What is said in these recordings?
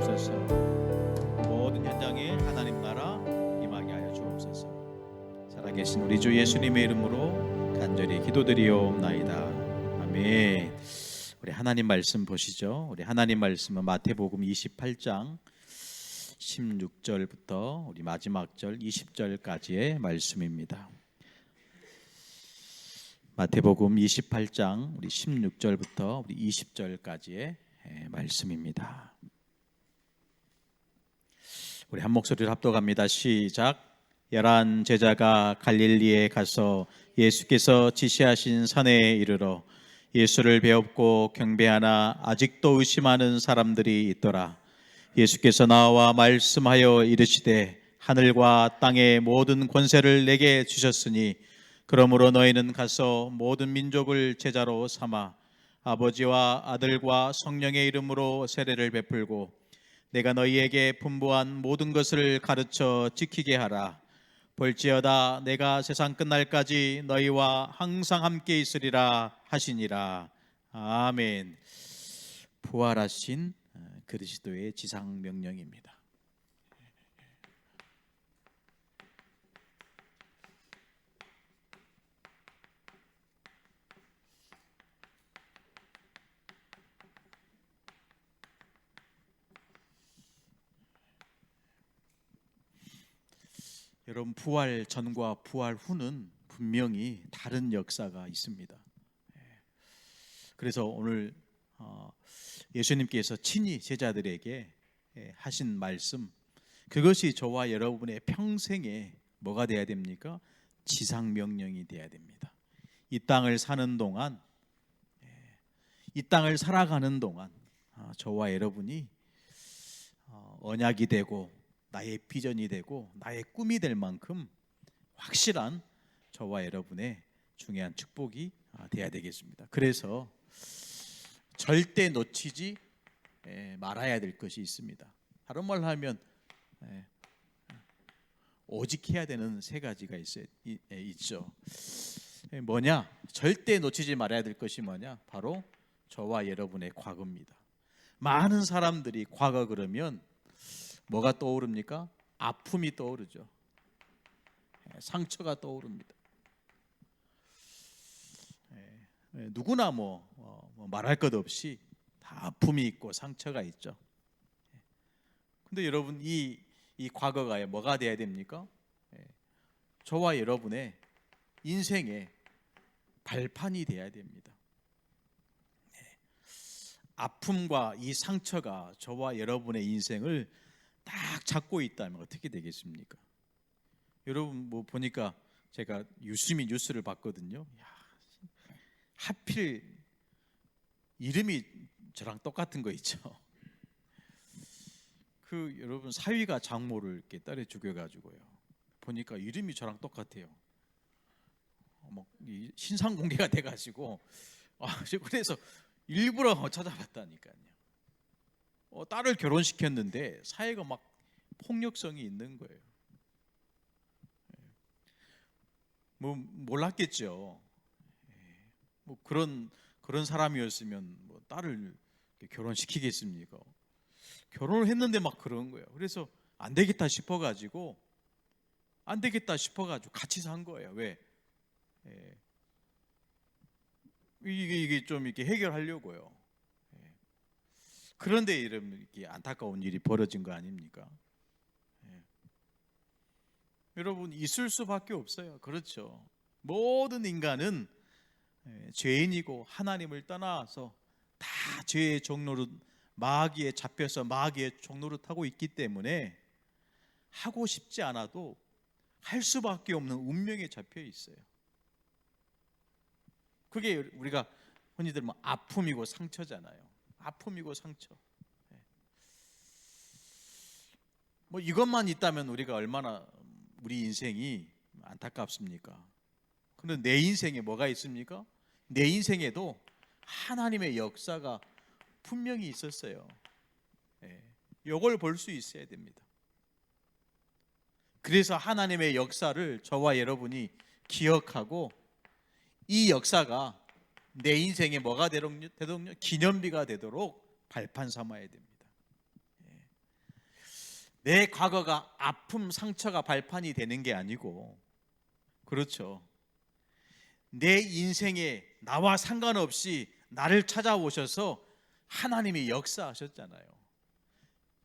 주옵소서. 모든 현장에 하나님 나라 임하게 하여 주옵소서. 살아계신 우리 주 예수님의 이름으로 간절히 기도드리옵나이다. 아멘. 우리 하나님 말씀 보시죠. 우리 하나님 말씀은 마태복음 28장 16절부터 우리 마지막 절 20절까지의 말씀입니다. 마태복음 28장 우리 16절부터 우리 20절까지의 말씀입니다. 우리 한 목소리로 합독합니다. 시작. 11 제자가 갈릴리에 가서 예수께서 지시하신 산에 이르러 예수를 배웁고 경배하나 아직도 의심하는 사람들이 있더라. 예수께서 나와 말씀하여 이르시되 하늘과 땅의 모든 권세를 내게 주셨으니 그러므로 너희는 가서 모든 민족을 제자로 삼아 아버지와 아들과 성령의 이름으로 세례를 베풀고 내가 너희에게 분부한 모든 것을 가르쳐 지키게 하라. 볼지어다 내가 세상 끝날까지 너희와 항상 함께 있으리라 하시니라. 아멘. 부활하신 그리스도의 지상 명령입니다. 여러분, 부활 전과 부활 후는 분명히 다른 역사가 있습니다. 그래서 오늘 예수님께서 친히 제자들에게 하신 말씀, 그것이 저와 여러분의 평생에 뭐가 돼야 됩니까? 지상명령이 돼야 됩니다. 이 땅을 사는 동안, 이 땅을 살아가는 동안 저와 여러분이 언약이 되고 나의 비전이 되고 나의 꿈이 될 만큼 확실한 저와 여러분의 중요한 축복이 돼야 되겠습니다. 그래서 절대 놓치지 말아야 될 것이 있습니다. 다른 말로 하면 오직 해야 되는 세 가지가 있죠. 뭐냐? 절대 놓치지 말아야 될 것이 뭐냐? 바로 저와 여러분의 과거입니다. 많은 사람들이 과거 그러면 뭐가 떠오릅니까? 아픔이 떠오르죠. 상처가 떠오릅니다. 누구나 말할 것 없이 다 아픔이 있고 상처가 있죠. 근데 여러분, 이 과거가 뭐가 돼야 됩니까? 저와 여러분의 인생의 발판이 돼야 됩니다. 아픔과 이 상처가 저와 여러분의 인생을 딱 잡고 있다면 어떻게 되겠습니까? 여러분, 보니까 제가 유심히 뉴스를 봤거든요. 하필 이름이 저랑 똑같은 거 있죠. 여러분, 사위가 장모를 이렇게 딸에 죽여가지고요. 보니까 이름이 저랑 똑같아요. 신상 공개가 돼가지고 그래서 일부러 찾아봤다니까요. 딸을 결혼시켰는데 사회가 막 폭력성이 있는 거예요. 몰랐겠죠. 그런 사람이었으면 딸을 결혼시키겠습니까? 결혼을 했는데 막 그런 거예요. 그래서 안 되겠다 싶어가지고 같이 산 거예요. 왜? 이게 좀 이렇게 해결하려고요. 그런데 이렇게 안타까운 일이 벌어진 거 아닙니까? 여러분, 있을 수밖에 없어요. 그렇죠. 모든 인간은 죄인이고 하나님을 떠나서 다 죄의 종노릇, 마귀에 잡혀서 마귀의 종노릇하고 있기 때문에 하고 싶지 않아도 할 수밖에 없는 운명에 잡혀 있어요. 그게 우리가 흔히들 아픔이고 상처잖아요. 아픔이고 상처. 이것만 있다면 우리가 얼마나 우리 인생이 안타깝습니까? 그런데 내 인생에 뭐가 있습니까? 내 인생에도 하나님의 역사가 분명히 있었어요. 이걸 볼 수 있어야 됩니다. 그래서 하나님의 역사를 저와 여러분이 기억하고 이 역사가 내 인생에 뭐가 되도록 기념비가 되도록 발판 삼아야 됩니다. 내 과거가 아픔, 상처가 발판이 되는 게 아니고, 그렇죠, 내 인생에 나와 상관없이 나를 찾아오셔서 하나님이 역사하셨잖아요.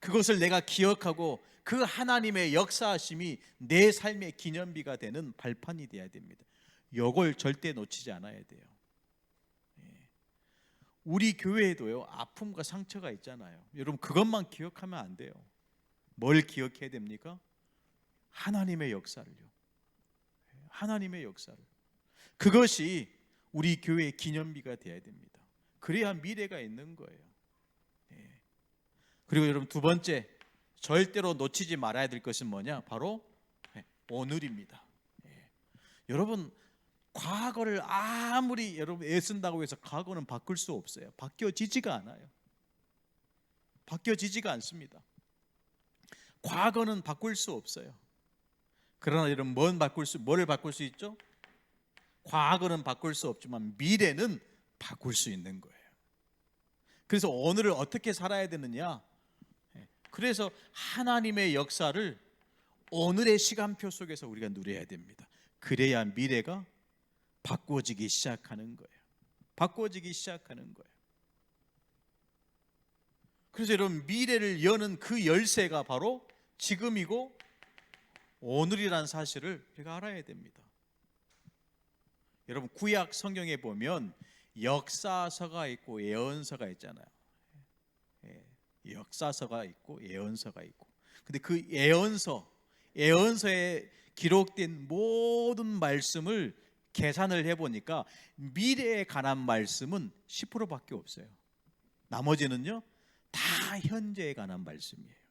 그것을 내가 기억하고 그 하나님의 역사하심이 내 삶의 기념비가 되는 발판이 되어야 됩니다. 이걸 절대 놓치지 않아야 돼요. 우리 교회에도요, 아픔과 상처가 있잖아요. 여러분, 그것만 기억하면 안 돼요. 뭘 기억해야 됩니까? 하나님의 역사를요. 하나님의 역사를. 그것이 우리 교회의 기념비가 되어야 됩니다. 그래야 미래가 있는 거예요. 그리고 여러분, 두 번째, 절대로 놓치지 말아야 될 것은 뭐냐? 바로 오늘입니다. 여러분, 과거를 아무리 여러분 애쓴다고 해서 과거는 바꿀 수 없어요. 바뀌어지지가 않아요. 바뀌어지지가 않습니다. 과거는 바꿀 수 없어요. 그러나 여러분, 뭐를 바꿀 수 있죠? 과거는 바꿀 수 없지만 미래는 바꿀 수 있는 거예요. 그래서 오늘을 어떻게 살아야 되느냐? 그래서 하나님의 역사를 오늘의 시간표 속에서 우리가 누려야 됩니다. 그래야 미래가 바꿔지기 시작하는 거예요. 바꿔지기 시작하는 거예요. 그래서 여러분, 미래를 여는 그 열쇠가 바로 지금이고 오늘이라는 사실을 우리가 알아야 됩니다. 여러분, 구약 성경에 보면 역사서가 있고 예언서가 있잖아요. 역사서가 있고 예언서가 있고. 근데 그 예언서에 기록된 모든 말씀을 계산을 해보니까 미래에 관한 말씀은 10%밖에 없어요. 나머지는요, 다 현재에 관한 말씀이에요.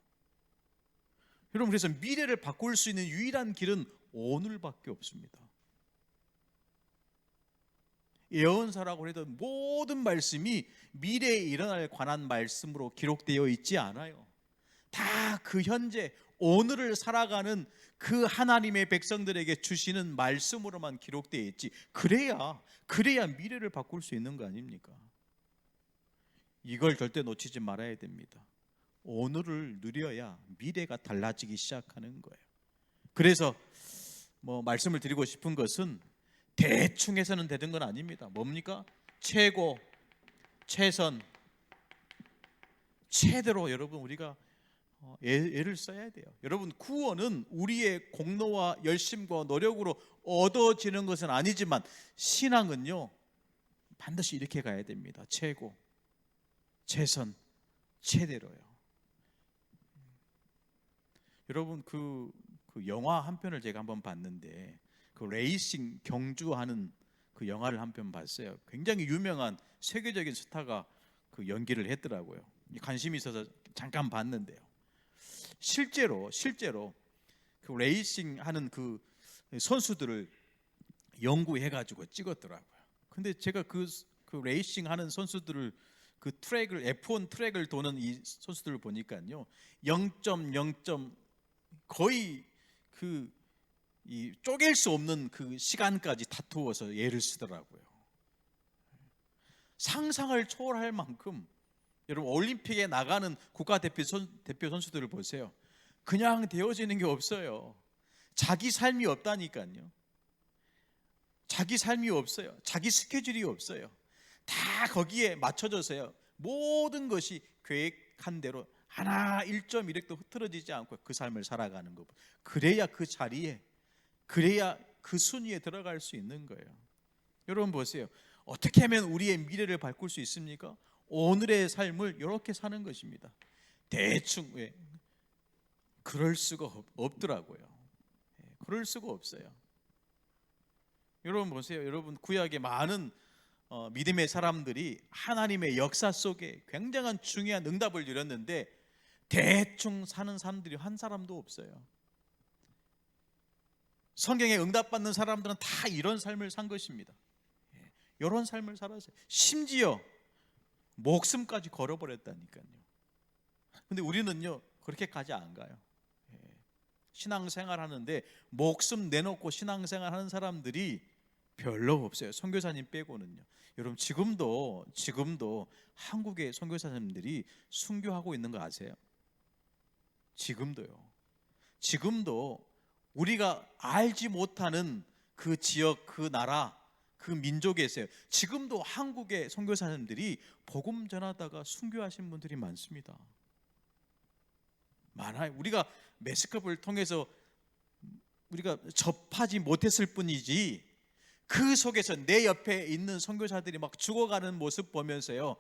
여러분, 그래서 미래를 바꿀 수 있는 유일한 길은 오늘밖에 없습니다. 예언서라고 해도 모든 말씀이 미래에 일어날 관한 말씀으로 기록되어 있지 않아요. 다 그 현재 오늘을 살아가는 그 하나님의 백성들에게 주시는 말씀으로만 기록되어 있지. 그래야 미래를 바꿀 수 있는 거 아닙니까? 이걸 절대 놓치지 말아야 됩니다. 오늘을 누려야 미래가 달라지기 시작하는 거예요. 그래서 말씀을 드리고 싶은 것은 대충 해서는 되는 건 아닙니다. 뭡니까? 최고, 최선, 최대로 여러분 우리가 애를 써야 돼요. 여러분, 구원은 우리의 공로와 열심과 노력으로 얻어지는 것은 아니지만 신앙은요, 반드시 이렇게 가야 됩니다. 최고, 최선, 최대로요. 여러분, 그 영화 한 편을 제가 한번 봤는데, 그 레이싱 경주하는 그 영화를 한 편 봤어요. 굉장히 유명한 세계적인 스타가 그 연기를 했더라고요. 관심이 있어서 잠깐 봤는데요. 실제로 그 레이싱하는 그 선수들을 연구해가지고 찍었더라고요. 근데 제가 그 레이싱하는 선수들을 그 트랙을 F1 트랙을 도는 이 선수들을 보니까요, 0.0. 거의 이 쪼갤 수 없는 그 시간까지 다투어서 예를 쓰더라고요. 상상을 초월할 만큼. 여러분, 올림픽에 나가는 국가대표 선수들을 보세요. 그냥 되어지는 게 없어요. 자기 삶이 없다니까요. 자기 삶이 없어요. 자기 스케줄이 없어요. 다 거기에 맞춰져서요. 모든 것이 계획한 대로 하나 1.1획도 흐트러지지 않고 그 삶을 살아가는 것. 그래야 그 자리에, 그래야 그 순위에 들어갈 수 있는 거예요. 여러분 보세요. 어떻게 하면 우리의 미래를 바꿀 수 있습니까? 오늘의 삶을 이렇게 사는 것입니다. 대충. 그럴 수가 없더라고요. 그럴 수가 없어요. 여러분 보세요. 여러분, 구약의 많은 믿음의 사람들이 하나님의 역사 속에 굉장한 중요한 응답을 이뤘는데 대충 사는 사람들이 한 사람도 없어요. 성경에 응답받는 사람들은 다 이런 삶을 산 것입니다. 이런 삶을 살았어요. 심지어 목숨까지 걸어버렸다니까요. 근데 우리는요, 그렇게까지 안 가요. 신앙생활 하는데 목숨 내놓고 신앙생활 하는 사람들이 별로 없어요. 선교사님 빼고는요. 여러분, 지금도 한국의 선교사님들이 순교하고 있는 거 아세요? 지금도 우리가 알지 못하는 그 지역, 그 나라, 그 민족에 있어요. 지금도 한국의 선교사님들이 복음 전하다가 순교하신 분들이 많습니다. 많아요. 우리가 매스컵을 통해서 우리가 접하지 못했을 뿐이지, 그 속에서 내 옆에 있는 선교사들이 막 죽어가는 모습 보면서요,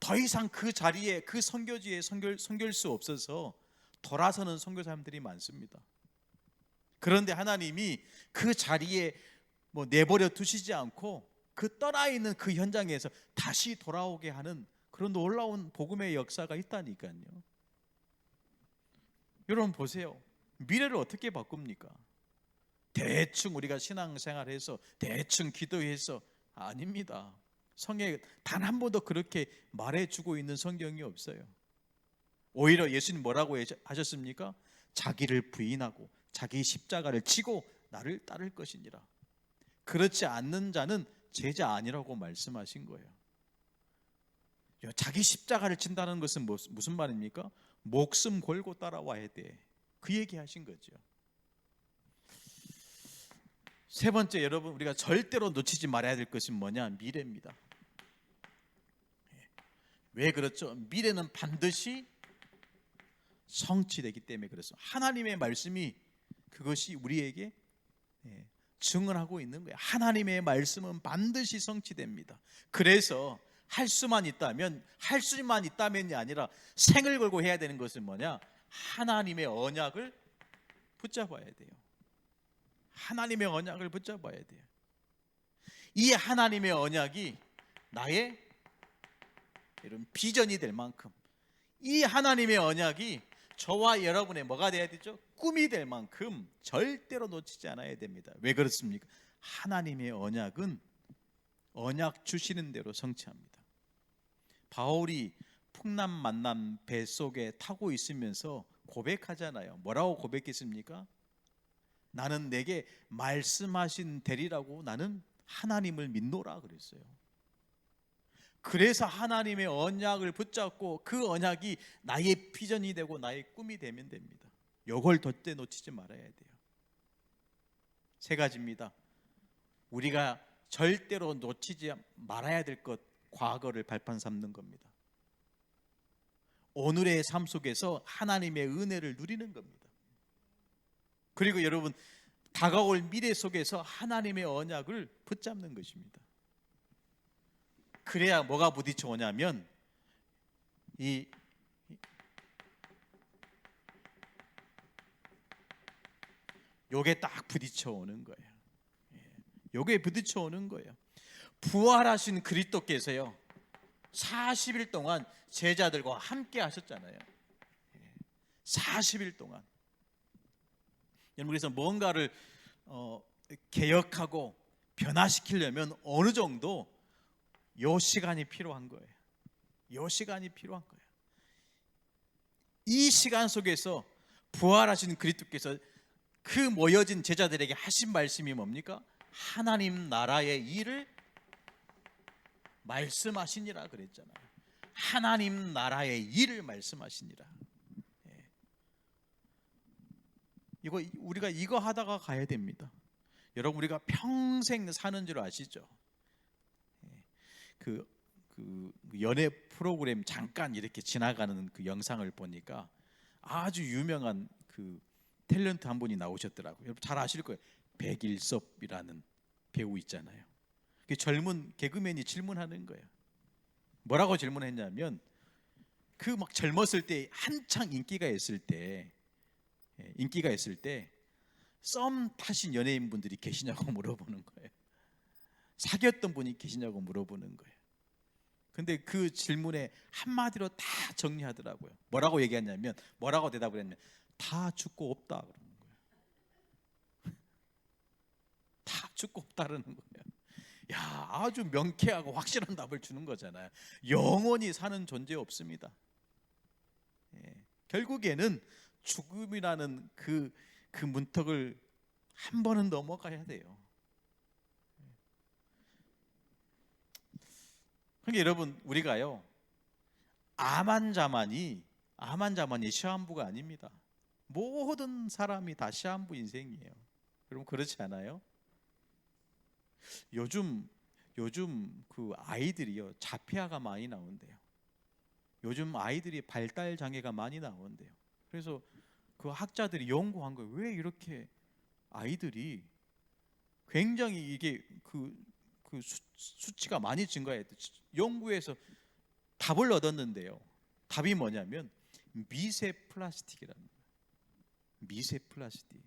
더 이상 그 자리에, 그 선교지에 선교할 수 없어서 돌아서는 선교사님들이 많습니다. 그런데 하나님이 그 자리에 뭐 내버려 두시지 않고 그 떠나 있는 그 현장에서 다시 돌아오게 하는 그런 놀라운 복음의 역사가 있다니까요. 여러분 보세요. 미래를 어떻게 바꿉니까? 대충 우리가 신앙생활해서 대충 기도해서 아닙니다. 성경에 단 한 번도 그렇게 말해주고 있는 성경이 없어요. 오히려 예수님 뭐라고 하셨습니까? 자기를 부인하고 자기 십자가를 지고 나를 따를 것이니라. 그렇지 않는 자는 제자 아니라고 말씀하신 거예요. 자기 십자가를 진다는 것은 무슨 말입니까? 목숨 걸고 따라와야 돼. 그 얘기 하신 거죠. 세 번째, 여러분 우리가 절대로 놓치지 말아야 될 것은 뭐냐? 미래입니다. 왜 그렇죠? 미래는 반드시 성취되기 때문에 그렇습니다. 하나님의 말씀이 그것이 우리에게 증언하고 있는 거예요. 하나님의 말씀은 반드시 성취됩니다. 그래서 할 수만 있다면이 아니라 생을 걸고 해야 되는 것은 뭐냐? 하나님의 언약을 붙잡아야 돼요. 하나님의 언약을 붙잡아야 돼요. 이 하나님의 언약이 나의 이런 비전이 될 만큼, 이 하나님의 언약이 저와 여러분의 뭐가 돼야 되죠? 꿈이 될 만큼 절대로 놓치지 않아야 됩니다. 왜 그렇습니까? 하나님의 언약은 언약 주시는 대로 성취합니다. 바울이 풍랑 만난 배 속에 타고 있으면서 고백하잖아요. 뭐라고 고백했습니까? 나는 내게 말씀하신 대리라고 나는 하나님을 믿노라 그랬어요. 그래서 하나님의 언약을 붙잡고 그 언약이 나의 비전이 되고 나의 꿈이 되면 됩니다. 이걸 절대 놓치지 말아야 돼요. 세 가지입니다. 우리가 절대로 놓치지 말아야 될 것, 과거를 발판 삼는 겁니다. 오늘의 삶 속에서 하나님의 은혜를 누리는 겁니다. 그리고 여러분, 다가올 미래 속에서 하나님의 언약을 붙잡는 것입니다. 그래야 뭐가 부딪혀 오냐면 요게 딱 부딪혀 오는 거예요. 요게 부딪혀 오는 거예요. 부활하신 그리스도께서요 40일 동안 제자들과 함께 하셨잖아요. 40일 동안. 여러분, 그래서 뭔가를 개혁하고 변화시키려면 어느 정도 요 시간이 필요한 거예요. 요 시간이 필요한 거예요. 이 시간 속에서 부활하신 그리스도께서 그 모여진 제자들에게 하신 말씀이 뭡니까? 하나님 나라의 일을 말씀하시니라 그랬잖아요. 하나님 나라의 일을 말씀하시니라. 이거 우리가 이거 하다가 가야 됩니다. 여러분, 우리가 평생 사는 줄 아시죠? 그 연애 프로그램 잠깐 이렇게 지나가는 그 영상을 보니까 아주 유명한 그 탤런트 한 분이 나오셨더라고요. 여러분 잘 아실 거예요. 백일섭이라는 배우 있잖아요. 그 젊은 개그맨이 질문하는 거예요. 뭐라고 질문했냐면 그 막 젊었을 때 한창 인기가 있을 때 썸 타신 연예인분들이 계시냐고 물어보는 거예요. 사귀었던 분이 계시냐고 물어보는 거예요. 근데 그 질문에 한마디로 다 정리하더라고요. 뭐라고 얘기했냐면, 뭐라고 대답을 했냐면 다 죽고 없다 그러는 거예요. 다 죽고 없다라는 거예요. 야, 아주 명쾌하고 확실한 답을 주는 거잖아요. 영원히 사는 존재 없습니다. 결국에는 죽음이라는 그 문턱을 한 번은 넘어가야 돼요. 그러니까 여러분, 우리가요 암 환자만이 암 환자만이 시한부가 아닙니다. 모든 사람이 다 시한부 인생이에요. 여러분 그렇지 않아요? 요즘 그 아이들이요 자폐아가 많이 나온대요. 요즘 아이들이 발달 장애가 많이 나온대요. 그래서 그 학자들이 연구한 거예요. 왜 이렇게 아이들이 굉장히 이게 그 수치가 많이 증가했대. 연구에서 답을 얻었는데요. 답이 뭐냐면 미세 플라스틱이라는 거예요. 미세 플라스틱.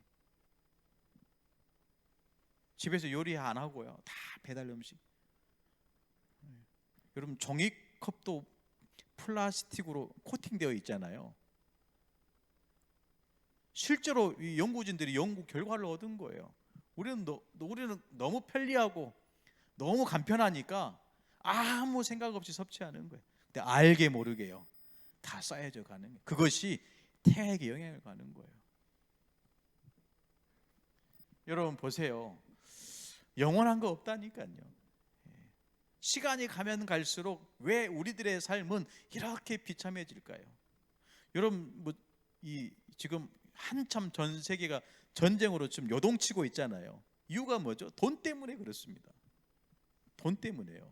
집에서 요리 안 하고요. 다 배달 음식. 여러분 종이컵도 플라스틱으로 코팅되어 있잖아요. 실제로 이 연구진들이 연구 결과를 얻은 거예요. 우리는 너무 편리하고 너무 간편하니까 아무 생각 없이 섭취하는 거예요. 근데 알게 모르게요. 다 쌓여져 가는 거예요. 그것이 태아에게 영향을 가는 거예요. 여러분 보세요. 영원한 거 없다니까요. 시간이 가면 갈수록 왜 우리들의 삶은 이렇게 비참해질까요? 여러분 지금 한참 전 세계가 전쟁으로 지금 요동치고 있잖아요. 이유가 뭐죠? 돈 때문에 그렇습니다. 돈 때문에요.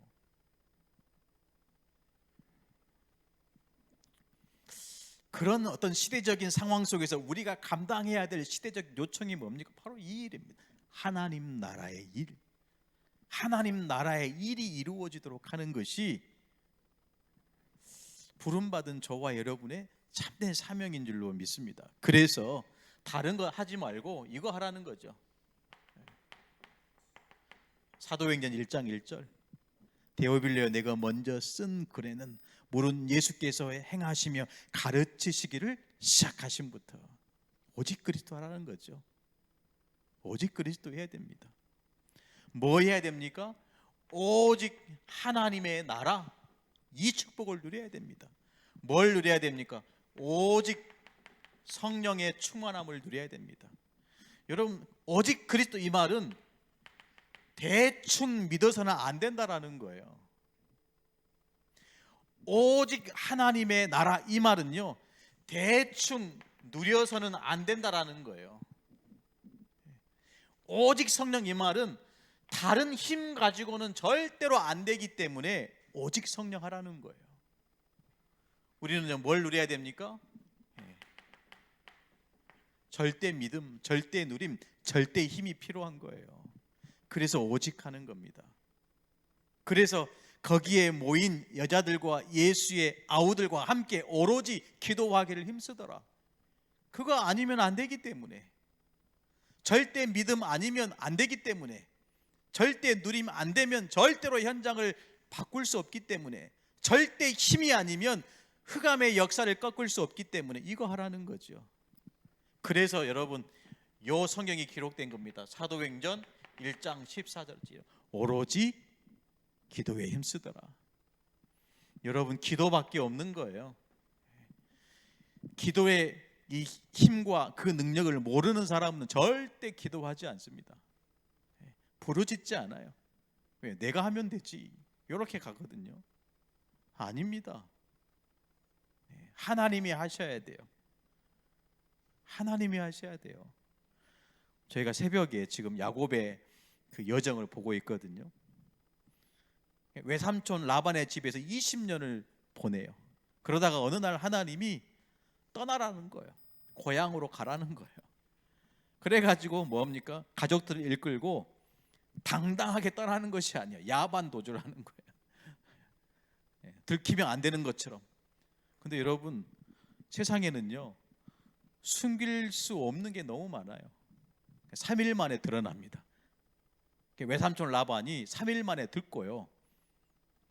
그런 어떤 시대적인 상황 속에서 우리가 감당해야 될 시대적 요청이 뭡니까? 바로 이 일입니다. 하나님 나라의 일. 하나님 나라의 일이 이루어지도록 하는 것이 부름받은 저와 여러분의 참된 사명인 줄로 믿습니다. 그래서 다른 거 하지 말고 이거 하라는 거죠. 사도행전 1장 1절 데오빌레여 내가 먼저 쓴 글에는 물은 예수께서 행하시며 가르치시기를 시작하신부터 오직 그리스도 하라는 거죠. 오직 그리스도 해야 됩니다. 뭐 해야 됩니까? 오직 하나님의 나라 이 축복을 누려야 됩니다. 뭘 누려야 됩니까? 오직 성령의 충만함을 누려야 됩니다. 여러분 오직 그리스도 이 말은 대충 믿어서는 안 된다라는 거예요. 오직 하나님의 나라 이 말은요 대충 누려서는 안 된다라는 거예요. 오직 성령 이 말은 다른 힘 가지고는 절대로 안 되기 때문에 오직 성령 하라는 거예요. 우리는 뭘 누려야 됩니까? 절대 믿음, 절대 누림, 절대 힘이 필요한 거예요. 그래서 오직 하는 겁니다. 그래서 거기에 모인 여자들과 예수의 아우들과 함께 오로지 기도하기를 힘쓰더라. 그거 아니면 안 되기 때문에, 절대 믿음 아니면 안 되기 때문에, 절대 누림 안 되면 절대로 현장을 바꿀 수 없기 때문에, 절대 힘이 아니면 흑암의 역사를 꺾을 수 없기 때문에 이거 하라는 거죠. 그래서 여러분 요 성경이 기록된 겁니다. 사도행전 1장 14절이요. 오로지 기도에 힘쓰더라. 여러분 기도밖에 없는 거예요. 기도의 이 힘과 그 능력을 모르는 사람은 절대 기도하지 않습니다. 부르짖지 않아요. 왜? 내가 하면 되지. 이렇게 가거든요. 아닙니다. 하나님이 하셔야 돼요. 하나님이 하셔야 돼요. 저희가 새벽에 지금 야곱의 그 여정을 보고 있거든요. 외삼촌 라반의 집에서 20년을 보내요. 그러다가 어느 날 하나님이 떠나라는 거예요. 고향으로 가라는 거예요. 그래가지고 뭡니까? 가족들을 이끌고 당당하게 떠나는 것이 아니에요. 야반 도주를 하는 거예요. 들키면 안 되는 것처럼. 근데 여러분 세상에는요 숨길 수 없는 게 너무 많아요. 3일 만에 드러납니다. 외삼촌 라반이 3일 만에 듣고요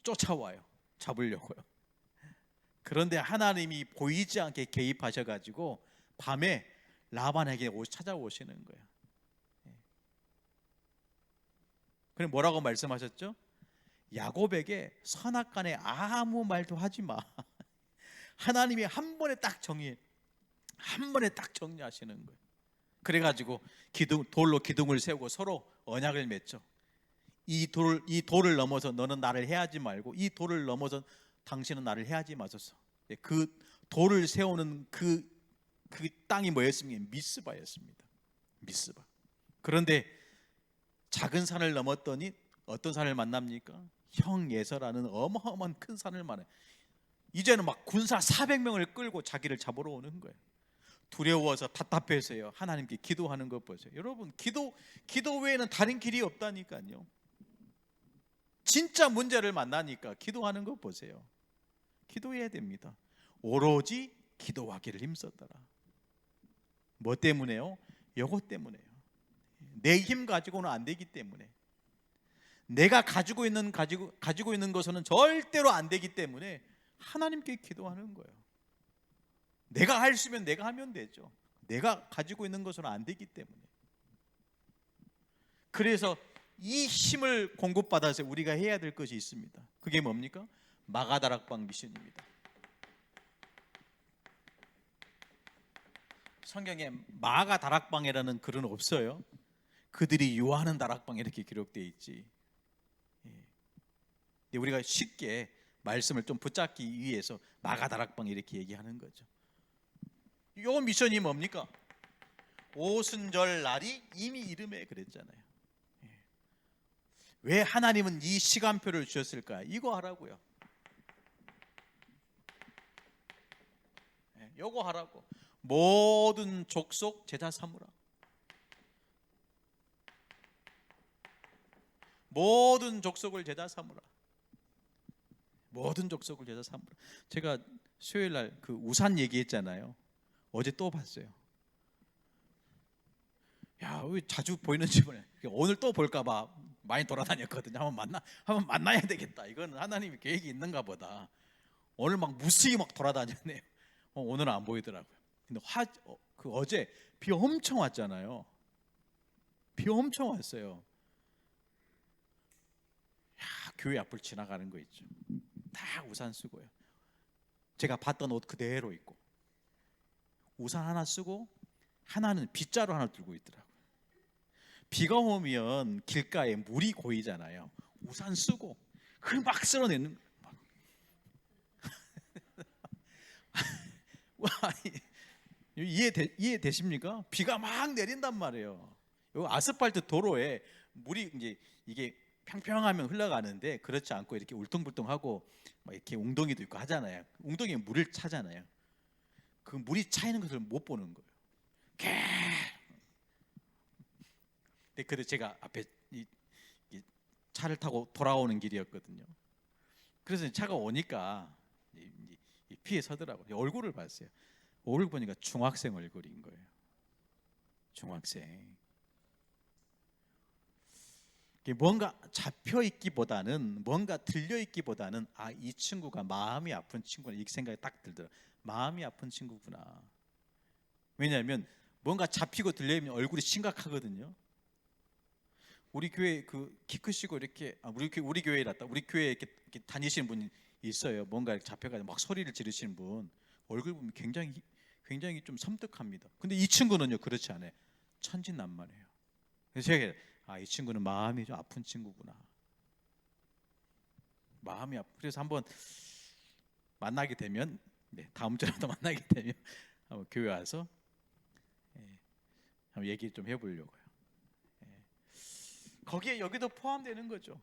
쫓아와요. 잡으려고요. 그런데 하나님이 보이지 않게 개입하셔가지고 밤에 라반에게 찾아오시는 거예요. 그럼 뭐라고 말씀하셨죠? 야곱에게 선악간에 아무 말도 하지 마. 하나님이 한 번에 딱 정리하시는 거예요. 그래가지고 돌로 기둥을 세우고 서로 언약을 맺죠. 이 돌을 넘어서 너는 나를 해하지 말고 이 돌을 넘어서 당신은 나를 해하지 마소서. 그 돌을 세우는 그 땅이 뭐였습니까? 미스바였습니다. 미스바. 그런데 작은 산을 넘었더니 어떤 산을 만납니까? 형 예서라는 어마어마한 큰 산을 만나요. 이제는 막 군사 400명을 끌고 자기를 잡으러 오는 거예요. 두려워서 답답해서요. 하나님께 기도하는 것 보세요. 여러분, 기도 외에는 다른 길이 없다니까요. 진짜 문제를 만나니까 기도하는 것 보세요. 기도해야 됩니다. 오로지 기도하기를 힘썼더라. 뭐 때문에요? 요것 때문에요. 내 힘 가지고는 안 되기 때문에, 내가 가지고 있는 것은 절대로 안 되기 때문에 하나님께 기도하는 거예요. 내가 할 수 있으면 내가 하면 되죠. 내가 가지고 있는 것은 안 되기 때문에. 그래서 이 힘을 공급받아서 우리가 해야 될 것이 있습니다. 그게 뭡니까? 마가다락방 미션입니다. 성경에 마가다락방이라는 글은 없어요. 그들이 요하는 다락방 이렇게 기록되어 있지. 우리가 쉽게 말씀을 좀 붙잡기 위해서 마가다락방 이렇게 얘기하는 거죠. 요 미션이 뭡니까? 오순절 날이 이미 이름에 그랬잖아요. 왜 하나님은 이 시간표를 주셨을까? 이거 하라고요. 요거 하라고. 모든 족속 제자 삼으라. 모든 족속을 제자 삼으라. 모든 족속을 제자 삼으라. 제가 수요일 날 그 우산 얘기했잖아요. 어제 또 봤어요. 야, 왜 자주 보이는 집을 오늘 또 볼까 봐 많이 돌아다녔거든요. 한번 만나야 되겠다. 이거는 하나님의 계획이 있는가 보다. 오늘 막 무수히 막 돌아다녔네요. 오늘은 안 보이더라고요. 근데 어제 비 엄청 왔잖아요. 비 엄청 왔어요. 야, 교회 앞을 지나가는 거 있죠. 다 우산 쓰고요. 제가 봤던 옷 그대로 입고, 우산 하나 쓰고 하나는 빗자루 하나 들고 있더라고요. 비가 오면 길가에 물이 고이잖아요. 우산 쓰고 그 막 쓸어내는 이해되십니까? 비가 막 내린단 말이에요. 요 아스팔트 도로에 물이 이제 이게 평평하면 흘러가는데 그렇지 않고 이렇게 울퉁불퉁하고 막 이렇게 웅덩이도 있고 하잖아요. 웅덩이에 물을 차잖아요. 그 물이 차 있는 것을 못 보는 거예요. 근데 제가 앞에 이 차를 타고 돌아오는 길이었거든요. 그래서 차가 오니까 피해 서더라고요. 얼굴을 봤어요. 얼굴 보니까 중학생 얼굴인 거예요. 중학생. 뭔가 잡혀 있기보다는, 뭔가 들려 있기보다는, 아, 이 친구가 마음이 아픈 친구나, 이 생각이 딱 들더라고요. 마음이 아픈 친구구나. 왜냐하면 뭔가 잡히고 들려 있는 얼굴이 심각하거든요. 우리 교회 그 키 크시고 이렇게, 우리 교회였다. 우리 교회에 이렇게 다니시는 분이 있어요. 뭔가 이렇게 잡혀가지고 막 소리를 지르시는 분. 얼굴 보면 굉장히 좀 섬뜩합니다. 근데 이 친구는요, 그렇지 않아요. 천진난만해요. 그래서 제가 이 친구는 마음이 좀 아픈 친구구나. 그래서 한번 만나게 되면, 다음 주라도 만나게 되면 한번 교회 와서 한번 얘기 좀 해보려고요. 거기에 여기도 포함되는 거죠.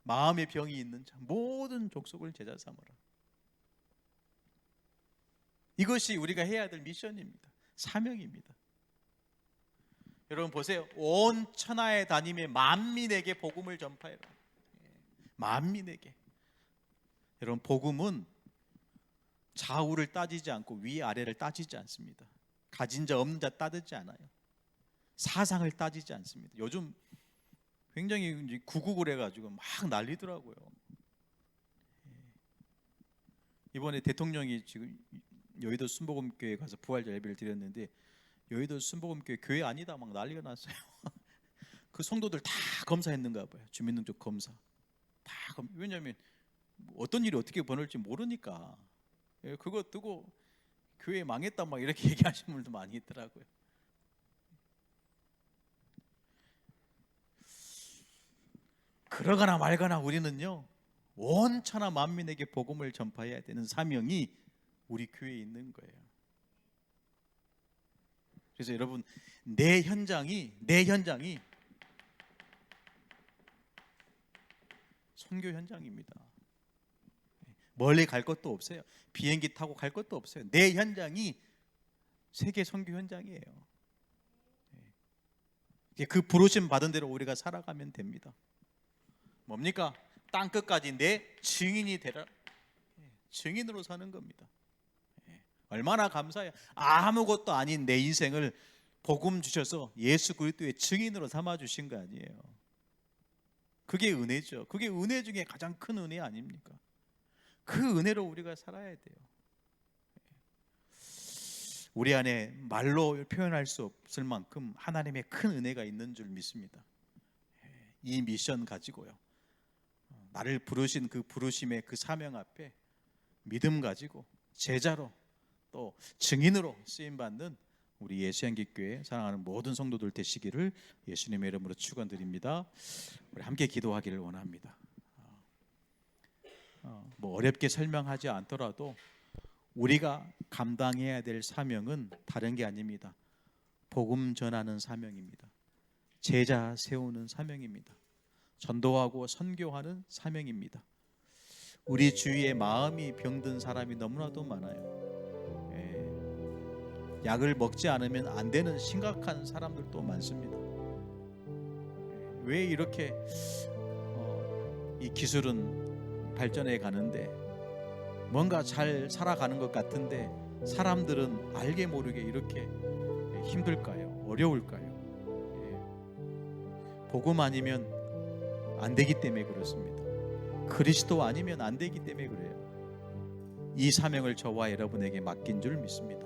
마음의 병이 있는 자, 모든 족속을 제자 삼으라. 이것이 우리가 해야 될 미션입니다. 사명입니다. 여러분 보세요. 온 천하에 다니며 만민에게 복음을 전파해라. 만민에게. 여러분, 복음은 좌우를 따지지 않고 위아래를 따지지 않습니다. 가진 자 없는 자 따지지 않아요. 사상을 따지지 않습니다. 요즘 굉장히 구국을 해가지고 막 난리더라고요. 이번에 대통령이 지금 여의도 순복음교회 가서 부활절 예배를 드렸는데, 여의도 순복음교회 교회 아니다 막 난리가 났어요. 그 성도들 다 검사했는가 봐요. 주민등록 검사 다. 왜냐하면 어떤 일이 어떻게 벌어질지 모르니까. 그거 두고 교회 망했다 막 이렇게 얘기하시는 분들도 많이 있더라고요. 그러거나 말거나 우리는요, 온 천하 만민에게 복음을 전파해야 되는 사명이 우리 교회에 있는 거예요. 그래서 여러분, 내 현장이 선교 현장입니다. 멀리 갈 것도 없어요. 비행기 타고 갈 것도 없어요. 내 현장이 세계 선교 현장이에요. 그 부르심 받은 대로 우리가 살아가면 됩니다. 뭡니까? 땅 끝까지 내 증인이 되라. 증인으로 사는 겁니다. 얼마나 감사해요. 아무것도 아닌 내 인생을 복음 주셔서 예수 그리스도의 증인으로 삼아 주신 거 아니에요. 그게 은혜죠. 그게 은혜 중에 가장 큰 은혜 아닙니까? 그 은혜로 우리가 살아야 돼요. 우리 안에 말로 표현할 수 없을 만큼 하나님의 큰 은혜가 있는 줄 믿습니다. 이 미션 가지고요, 나를 부르신 그 부르심의 그 사명 앞에 믿음 가지고 제자로 또 증인으로 쓰임받는 우리 예수향기교회 사랑하는 모든 성도들 되시기를 예수님의 이름으로 축원드립니다. 우리 함께 기도하기를 원합니다. 뭐 어렵게 설명하지 않더라도 우리가 감당해야 될 사명은 다른 게 아닙니다. 복음 전하는 사명입니다. 제자 세우는 사명입니다. 전도하고 선교하는 사명입니다. 우리 주위에 마음이 병든 사람이 너무나도 많아요. 약을 먹지 않으면 안 되는 심각한 사람들도 많습니다. 왜 이렇게 이 기술은 발전해 가는데 뭔가 잘 살아가는 것 같은데 사람들은 알게 모르게 이렇게 힘들까요? 어려울까요? 복음 아니면 안 되기 때문에 그렇습니다. 그리스도 아니면 안 되기 때문에 그래요. 이 사명을 저와 여러분에게 맡긴 줄 믿습니다.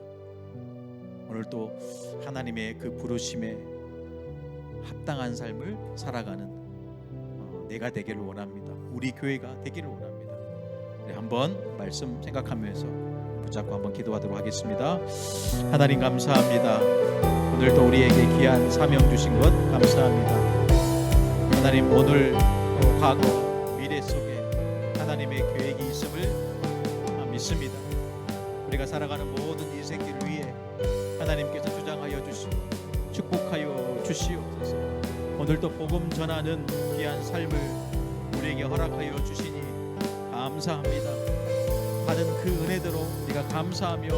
오늘도 하나님의 그 부르심에 합당한 삶을 살아가는 내가 되기를 원합니다. 우리 교회가 되기를 원합니다. 우리 한번 말씀 생각하면서 붙잡고 한번 기도하도록 하겠습니다. 하나님 감사합니다. 오늘도 우리에게 귀한 사명 주신 것 감사합니다. 하나님, 오늘 과거 미래 속에 하나님의 계획이 있음을 믿습니다. 우리가 살아가는 모든 인생길 위해 하나님께서 주장하여 주시고 축복하여 주시옵소서. 오늘도 복음 전하는 귀한 삶을 우리에게 허락하여 주시니 감사합니다. 받은 그 은혜대로 우리가 감사하며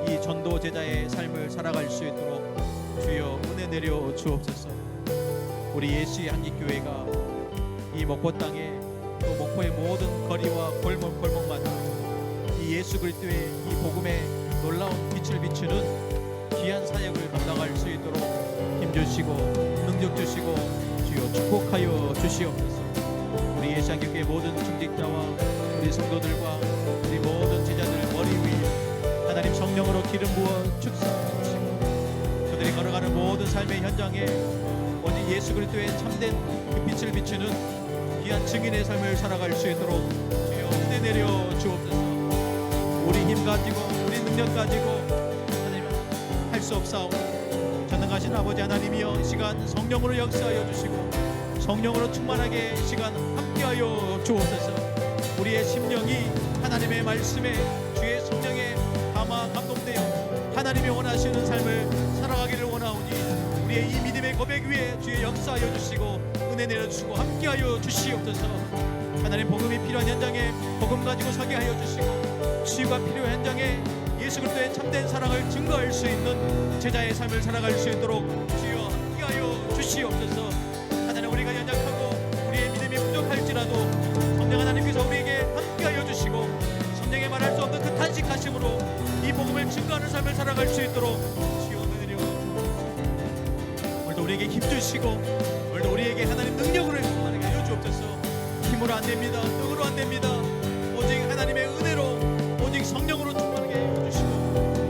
이 전도 제자의 삶을 살아갈 수 있도록 주여 은혜 내려 주옵소서. 우리 예수의 한국교회가 이 목포 땅에 또 목포의 모든 거리와 골목마다 이 예수 그리스도의 이 복음의 놀라운 빛을 비추는 귀한 사역을 감당할 수 있도록 힘주시고 능력 주시고 주여 축복하여 주시옵소서. 우리 예수한국교회 모든 중직자와 우리 성도들과 우리 모든 제자들 머리 위에 하나님 성령으로 기름 부어 축사하시고 그들이 걸어가는 모든 삶의 현장에 오직 예수 그리스도의 참된 그 빛을 비추는 귀한 증인의 삶을 살아갈 수 있도록 주여 은혜 내려 주옵소서. 우리 힘 가지고 우리 능력 가지고 하나님 할 수 없사오니 전능하신 아버지 하나님이여 이 시간 성령으로 역사하여 주시고 성령으로 충만하게 이 시간 함께하여 주옵소서. 우리의 심령이 하나님의 말씀에 주의 성령에 감화 감동되어 하나님이 원하시는 삶을 살아가기를 원하오니 우리의 이 믿음의 고백 위에 주의 역사하여 주시고 은혜 내려주시고 함께하여 주시옵소서. 하나님, 복음이 필요한 현장에 복음 가지고 서게 하여 주시고 치유가 필요한 현장에 예수 그리스도의 참된 사랑을 증거할 수 있는 제자의 삶을 살아갈 수 있도록 주여 함께하여 주시옵소서. 하나님, 우리가 연약하고 우리의 믿음이 부족할지라도 성령 하나님께서 우리에게 함께하여 주시고 성령의 말할 수 없는 그 탄식하심으로 이 복음을 증거하는 삶을 살아갈 수 있도록 주여 은혜 내려 주옵소서. 오늘도 우리에게 힘주시고 오늘도 우리에게 하나님 능력으로 행동하게 하여 주옵소서. 힘으로 안 됩니다. 능으로 안 됩니다. 오직 하나님의 은혜로 오직 성령으로 충만하게 하여 주시고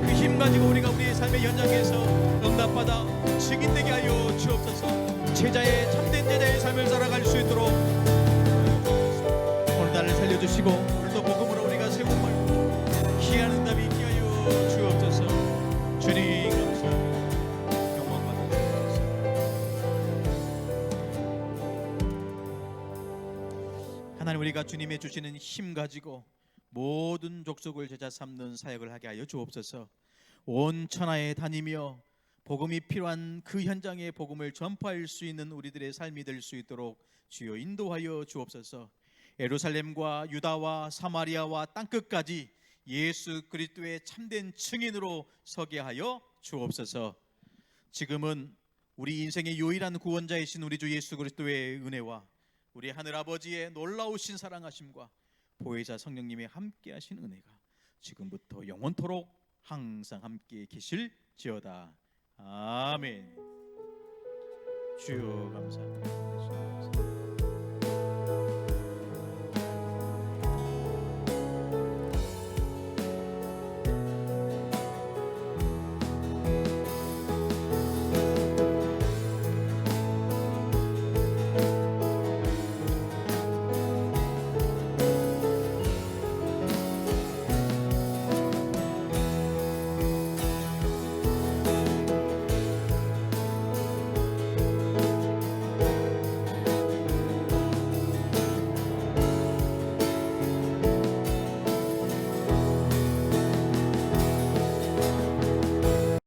그 힘 가지고 우리가 우리의 삶의 현장에서 응답받아 증인되게 하여 주옵소서. 제자의 참된 제자의 삶을 살아갈 수 있도록 오늘 나를 살려주시고 오늘도 복음으로 우리가 세운 말 귀한 응답이 있게 하여 주옵소서. 주님 감사합니다. 영광 받으시옵소서. 하나님, 우리가 주님의 주시는 힘 가지고 모든 족속을 제자 삼는 사역을 하게 하여 주옵소서. 온 천하에 다니며 복음이 필요한 그 현장에 복음을 전파할 수 있는 우리들의 삶이 될 수 있도록 주여 인도하여 주옵소서. 예루살렘과 유다와 사마리아와 땅끝까지 예수 그리스도의 참된 증인으로 서게 하여 주옵소서. 지금은 우리 인생의 유일한 구원자이신 우리 주 예수 그리스도의 은혜와 우리 하늘아버지의 놀라우신 사랑하심과 보혜사 성령님의 함께하신 은혜가 지금부터 영원토록 항상 함께 계실지어다. 아멘. 주여 감사합니다.